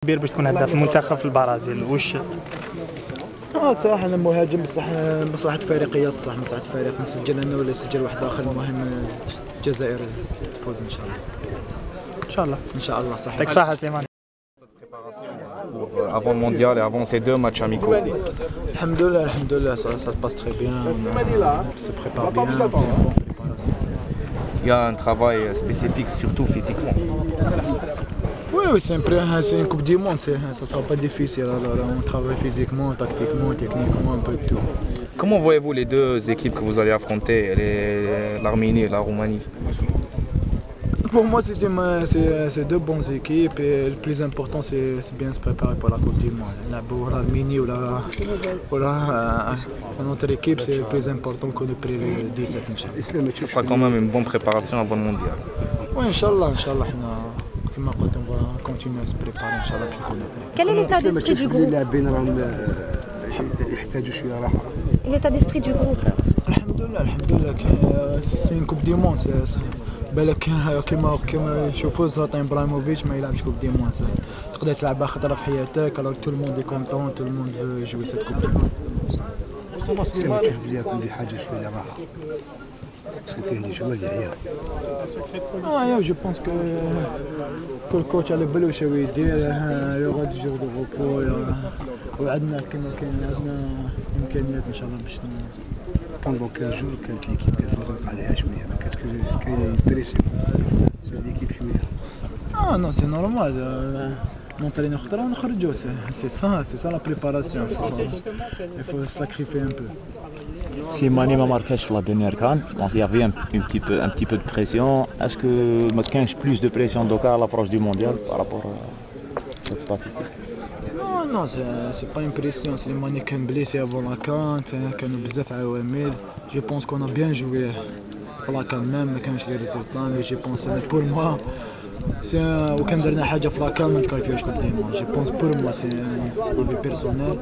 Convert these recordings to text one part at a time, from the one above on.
كبير باش تكون هداف المنتخب في البرازيل واش؟ صراحة أنا مهاجم بصح مصلحة فريقية الصح مصلحة الفريق نسجل أنا ولا يسجل واحد آخر، المهم الجزائر تفوز إن شاء الله. ان شاء الله إن شاء الله صح. يعطيك الصحة سليمان. Avant le mondial et avant ces deux matchs amicaux. Alhamdoulilah, ça se passe très bien, on se prépare bien. Il y a un travail spécifique, surtout physiquement. Oui, c'est une Coupe du Monde, ça sera pas difficile. Alors, on travaille physiquement, tactiquement, techniquement, un peu de tout. Comment voyez-vous les deux équipes que vous allez affronter, l'Arménie et la Roumanie? Pour moi, c'est deux bonnes équipes et le plus important, c'est bien se préparer pour la Coupe du Monde. Pour l'Arménie ou notre équipe, c'est le plus important qu'on ait pris le 17 Inch'Allah. Ce sera quand même une bonne préparation avant le mondial. Oui, Inch'Allah, كما قلت on va continuer à se préparer إن شاء الله باش نكونوا. Quel est l'état d'esprit du groupe? اللاعبين راهم يحتاجوا شويه راحه. L'état d'esprit du groupe. الحمد لله سي ان كوب دي موند، بالك كما يشوفوا زلاتان ابراهيموفيتش ما يلعبش كوب دي موند، تقدر تلعبها خطره في حياتك. alors tout le monde est content, tout le monde veut jouer cette coupe du monde. كيف بلي يكون لي حاجه شويه راحه باسكو كاين دي جوال يعيا. جو بونس كو الكوتش على بالو واش يدير، يغا دي جور دو روبو وعندنا كما كاين عندنا امكانيات ان شاء الله باش بوندون 15 جور كانت ليكيب كتفرق عليها شويه، ما كانت كاينه بريسيون سير ليكيب شويه. نو سي نورمال نونطرينو خطره ونخرجو، سي سا لا بريباراسيون. il faut sacrifier un peu. Slimani ما marqué sur la dernière CAN. Il y avait un petit peu de pression. Est-ce que ما كانش plus de pression دوكا à l'approche du mondial par rapport à cette statistique? Non, c'est pas une pression. Slimani كان blessé avant la CAN, كانوا بزاف عوامل. Je pense qu'on a bien joué في la CAN même, ما كانش لي ريزولطا، mais je pense pour moi وكان درنا حاجه في لاكان ما نتكالفيوش كوب دي موند. جي بونس بور موا سي افي بيرسونيل.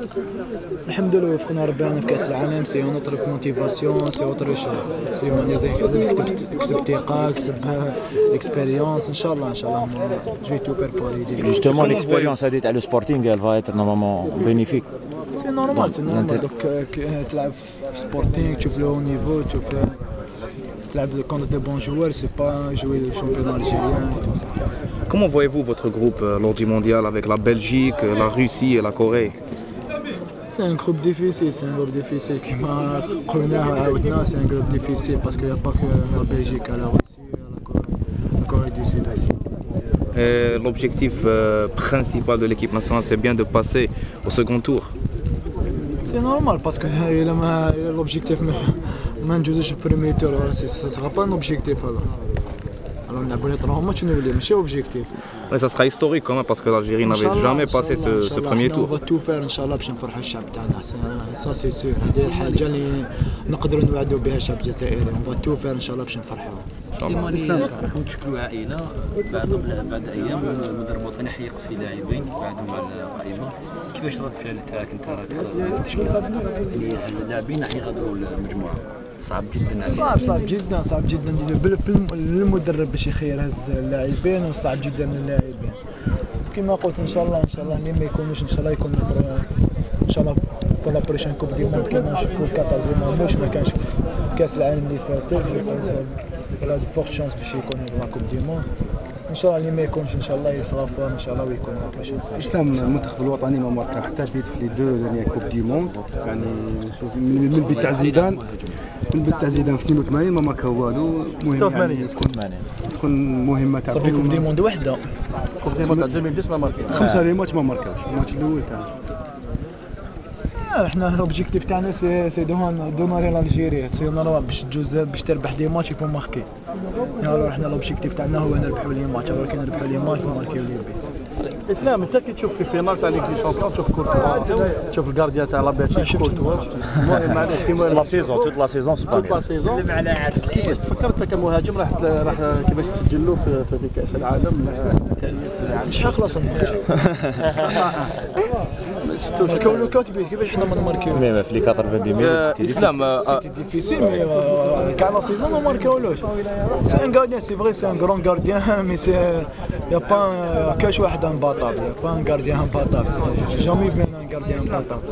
الحمد لله وفقنا ربنا في كاس العالم، سي اون اوتر موتيفاسيون، سي اوتر شيء. سليمان كسب ثقه، كسب اكسبيريونس. ان شاء الله جو تو فير بور ايدي. Justement l'expérience هذه تاع لو سبورتينغ elle va être normalement bénéfique. سي نورمال دوك تلعب في سبورتينغ تشوف لو نيفو، تشوف تلعب contre de bons joueurs, c'est pas jouer le championnat algérien et tout ça. Comment voyez-vous votre groupe lors du mondial avec la Belgique, la Russie et la Corée? C'est un groupe difficile, كما قلناها عاودنا. c'est un groupe difficile parce qu'il n'y a pas que la Belgique, la Russie, la Corée du Sud aussi. L'objectif principal de l'équipe nationale, c'est bien de passer au second tour. C'est normal parce que l'objectif ما نجوزوش البريمير تور، ça sera pas un objectif alors نلعبوا لي 3 ماتش نولي ماشي objectif. Ouais, ça sera historique quand même parce que l'Algérie n'avait jamais passé ce premier tour. On va tout faire ان شاء الله باش نفرحوا الشعب تاعنا، ça c'est sûr. هذه الحاجه اللي نقدروا نوعدوا بها الشعب الجزائري. on va tout faire ان شاء الله باش نفرحوا. سليماني تشكلوا عائله بعد ايام المدرب الوطني حيقص في لاعبين بعدهم على القائمه. كيفاش رد الفعل تاعك انت راك التشكيله اللاعبين راح يغادروا المجموعه؟ صعب جدا للمدرب باش يخير هاد اللاعبين، وصعب جدا للاعبين. كما قلت ان شاء الله اللي ما يكونوش ان شاء الله يكون ان شاء الله pour la prochaine coupe du monde كما نشوفوا الكاتازيما مش ما كانش كاس العالم اللي فات. ولا دي فورت شانس باش يكون لا كوب دي موند ان شاء الله. اللي ما يكونش ان شاء الله يصرف ان شاء الله ويكون لا بروشين. اسلام المنتخب الوطني ما ماركا حتى في لي دو دانيير كوب دي موند، يعني من البيت تاع زيدان في 82 ما ماركا والو. المهم يعني تكون مهمه تاع كوب دي موند وحده. كوب دي موند 2010 ما ماركاش 5 ماتش ما ماركاش. الماتش الاول تاع احنا لوبجيكتيف تاعنا سي دوناري لالجيري. سي نورمال باش تربح دي ماتش يكون ماركي. alors احنا لوبجيكتيف تاعنا هو نربحوا لي ماتش. alors كي نربحوا لي ماتش نماركيو لي بيت. اسلام انت كي تشوف في فينال تاع ليغ دي شامبيون تشوف كورتوا، تشوف الكارديان تاع لا بيلجيك كورتوا. المهم معليش كيما لا سيزون toute la saison c'est pas toute la saison كيفاش تفكر انت كمهاجم راح كيفاش تسجل له في كاس العالم؟ شحال خلاص نماركيو لو كاتب كيفاش حنا ما نماركيو ميم في لي 90 مينوت اسلام سيتي ديفيسيل مي كاع لا سيزون ما ماركاولوش سي ان غارديان سي فري سي ان غران غارديان مي سي يا با كاش واحد امباطابل يا با ان غارديان امباطابل جامي بيان ان غارديان امباطابل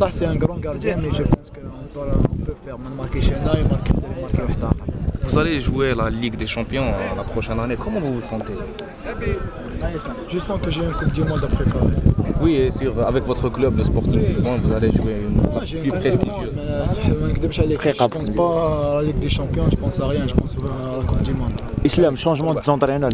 صح سي ان غران غارديان مي جو بونس كو on peut faire ما نماركيش هنا يماركي واحد اخر. Vous allez jouer la Ligue des Champions la prochaine année. Comment vous vous sentez? Je sens que j'ai une Coupe du Monde à préparer. Oui, et avec votre club, le Sporting Lisbonne, vous allez jouer une plus prestigieuse. ما نكذبش عليك je pense pas à la Ligue des Champions, je pense à rien, je pense à la Coupe du Monde. Islam, changement de entraîneur.